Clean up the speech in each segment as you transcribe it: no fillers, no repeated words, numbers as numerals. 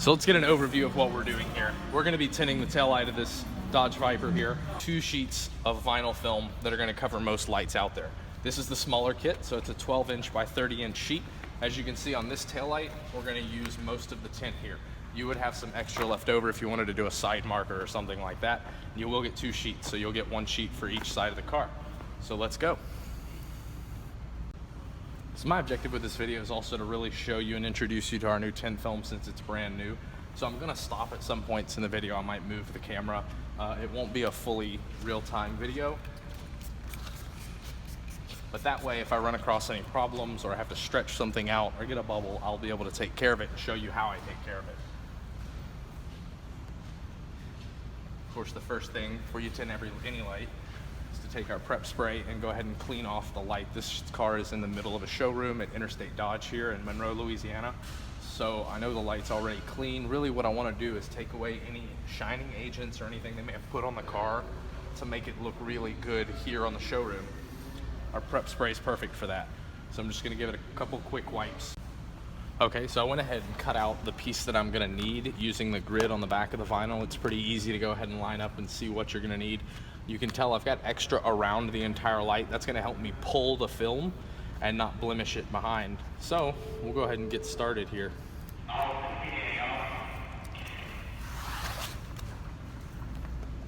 So let's get an overview of what we're doing here. We're going to be tinting the taillight of this Dodge Viper here. 2 sheets of vinyl film that are going to cover most lights out there. This is the smaller kit, so it's a 12-inch by 30-inch sheet. As you can see on this taillight, we're going to use most of the tint here. You would have some extra left over if you wanted to do a side marker or something like that. You will get 2 sheets, so you'll get 1 sheet for each side of the car. So let's go. So my objective with this video is also to really show you and introduce you to our new tint film since it's brand new. So I'm gonna stop at some points in the video. I might move the camera. It won't be a fully real-time video. But that way, if I run across any problems or I have to stretch something out or get a bubble, I'll be able to take care of it and show you how I take care of it. Of course, the first thing before you tint any light is to take our prep spray and go ahead and clean off the light. This car is in the middle of a showroom at Interstate Dodge here in Monroe, Louisiana. So I know the light's already clean. Really what I want to do is take away any shining agents or anything they may have put on the car to make it look really good here on the showroom. Our prep spray is perfect for that. So I'm just going to give it a couple quick wipes. Okay, so I went ahead and cut out the piece that I'm gonna need using the grid on the back of the vinyl. It's pretty easy to go ahead and line up and see what you're gonna need. You can tell I've got extra around the entire light. That's gonna help me pull the film and not blemish it behind. So we'll go ahead and get started here. As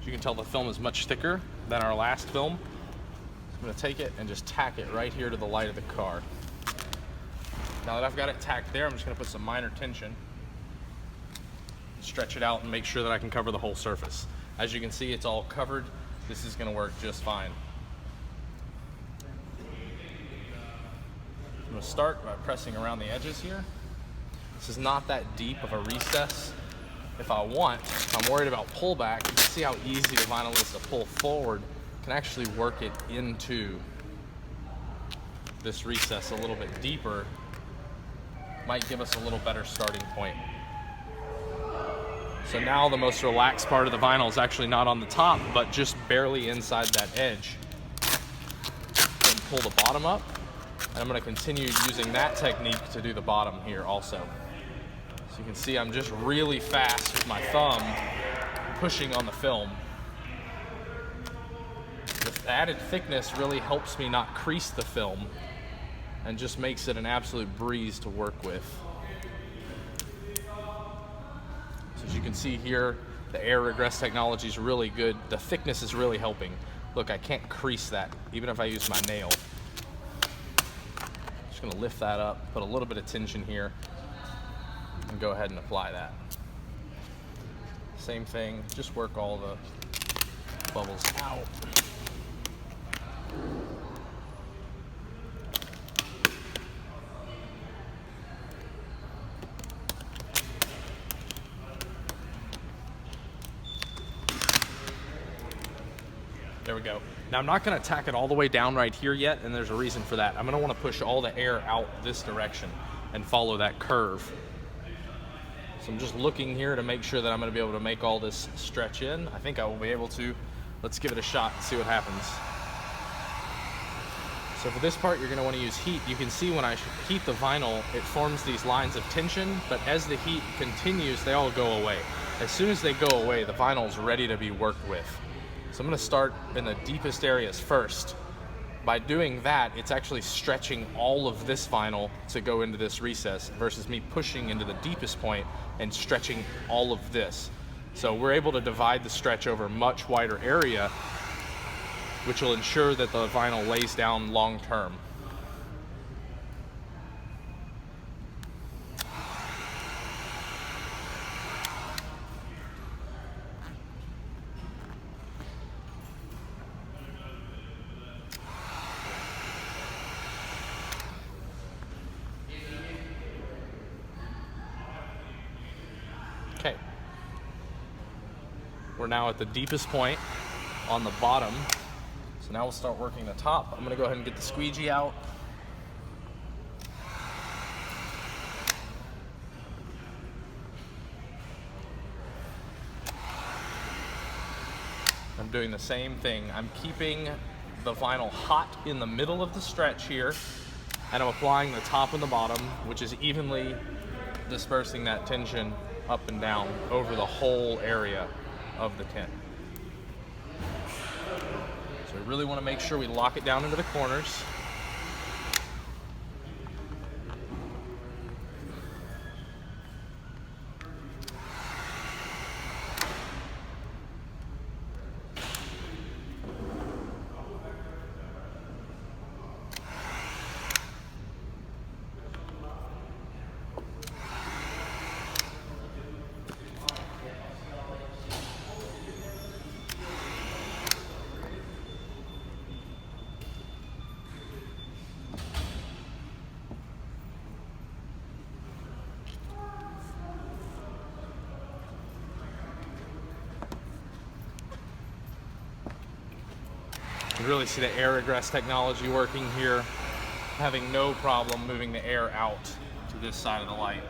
you can tell, the film is much thicker than our last film. So I'm gonna take it and just tack it right here to the light of the car. Now that I've got it tacked there, I'm just gonna put some minor tension, stretch it out and make sure that I can cover the whole surface. As you can see, it's all covered. This is gonna work just fine. I'm gonna start by pressing around the edges here. This is not that deep of a recess. If I'm worried about pullback, you can see how easy the vinyl is to pull forward. I can actually work it into this recess a little bit deeper. Might give us a little better starting point. So now the most relaxed part of the vinyl is actually not on the top, but just barely inside that edge. Then pull the bottom up, and I'm gonna continue using that technique to do the bottom here also. So you can see I'm just really fast with my thumb pushing on the film. The added thickness really helps me not crease the film and just makes it an absolute breeze to work with. So as you can see here, the air regress technology is really good. The thickness is really helping. Look, I can't crease that, even if I use my nail. Just gonna lift that up, put a little bit of tension here, and go ahead and apply that. Same thing, just work all the bubbles out. There we go. Now I'm not gonna tack it all the way down right here yet, and there's a reason for that. I'm gonna wanna push all the air out this direction and follow that curve. So I'm just looking here to make sure that I'm gonna be able to make all this stretch in. I think I will be able to. Let's give it a shot and see what happens. So for this part, you're gonna wanna use heat. You can see when I heat the vinyl, it forms these lines of tension, but as the heat continues, they all go away. As soon as they go away, the vinyl is ready to be worked with. So I'm gonna start in the deepest areas first. By doing that, it's actually stretching all of this vinyl to go into this recess versus me pushing into the deepest point and stretching all of this. So we're able to divide the stretch over a much wider area, which will ensure that the vinyl lays down long term. Okay, we're now at the deepest point on the bottom. So now we'll start working the top. I'm gonna go ahead and get the squeegee out. I'm doing the same thing. I'm keeping the vinyl hot in the middle of the stretch here, and I'm applying the top and the bottom, which is evenly dispersing that tension up and down over the whole area of the tent. So we really want to make sure we lock it down into the corners. You really see the air egress technology working here, having no problem moving the air out to this side of the light.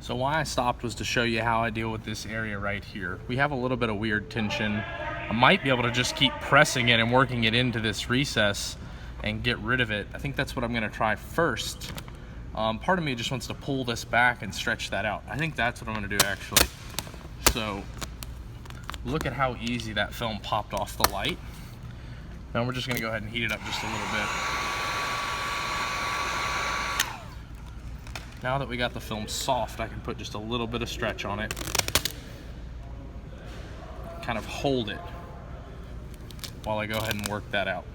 So why I stopped was to show you how I deal with this area right here. We have a little bit of weird tension. I might be able to just keep pressing it and working it into this recess and get rid of it. I think that's what I'm gonna try first. Part of me just wants to pull this back and stretch that out. I think that's what I'm gonna do actually. So look at how easy that film popped off the light. Now we're just gonna go ahead and heat it up just a little bit. Now that we got the film soft, I can put just a little bit of stretch on it. Kind of hold it while I go ahead and work that out.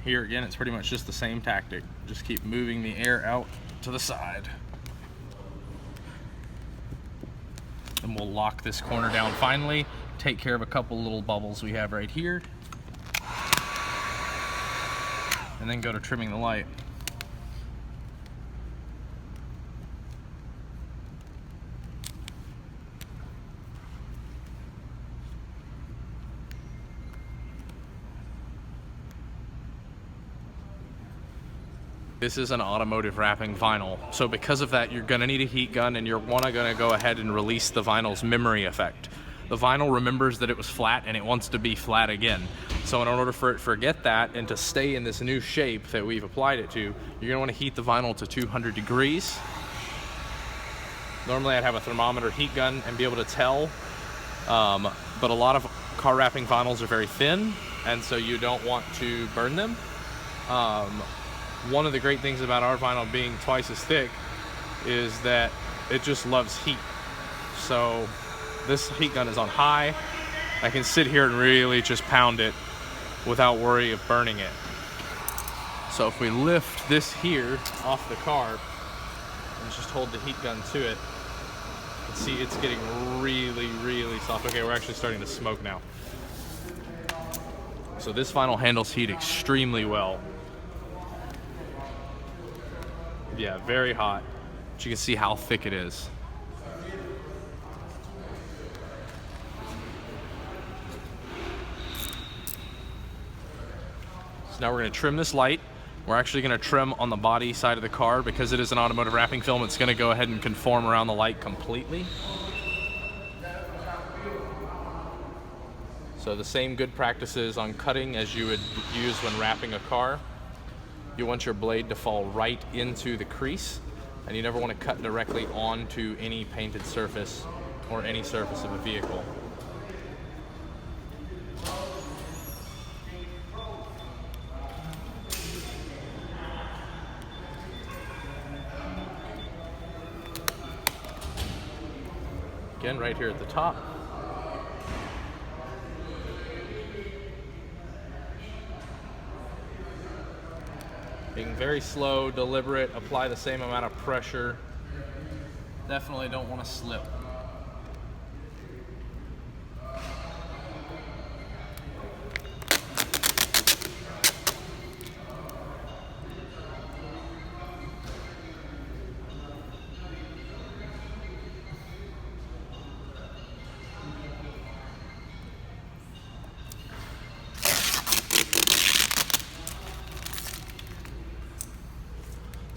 Here again, it's pretty much just the same tactic. Just keep moving the air out to the side. And we'll lock this corner down finally, take care of a couple little bubbles we have right here, and then go to trimming the light. This is an automotive wrapping vinyl, so because of that, you're gonna need a heat gun, and you're gonna go ahead and release the vinyl's memory effect. The vinyl remembers that it was flat and it wants to be flat again. So in order for it to forget that and to stay in this new shape that we've applied it to, you're gonna wanna heat the vinyl to 200 degrees. Normally I'd have a thermometer heat gun and be able to tell, but a lot of car wrapping vinyls are very thin, and so you don't want to burn them. One of the great things about our vinyl being twice as thick is that it just loves heat. So this heat gun is on high. I can sit here and really just pound it without worry of burning it. So if we lift this here off the car and just hold the heat gun to it, you can see it's getting really, really soft. Okay, we're actually starting to smoke now. So this vinyl handles heat extremely well. Yeah, very hot. But you can see how thick it is. So now we're going to trim this light. We're actually going to trim on the body side of the car because it is an automotive wrapping film. It's going to go ahead and conform around the light completely. So the same good practices on cutting as you would use when wrapping a car. You want your blade to fall right into the crease, and you never want to cut directly onto any painted surface or any surface of a vehicle. Again, right here at the top. Being very slow, deliberate, apply the same amount of pressure. Definitely don't want to slip.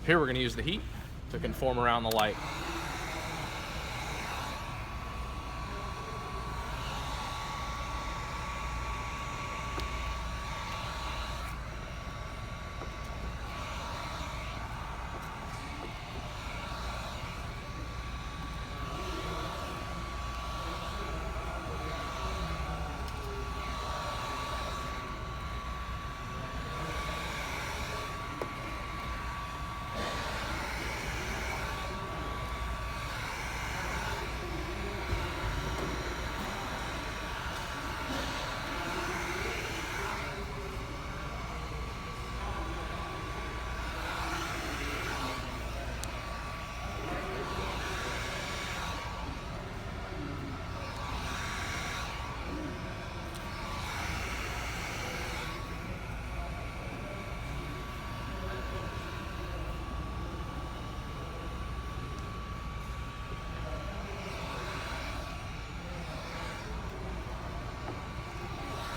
Here we're going to use the heat to conform around the light.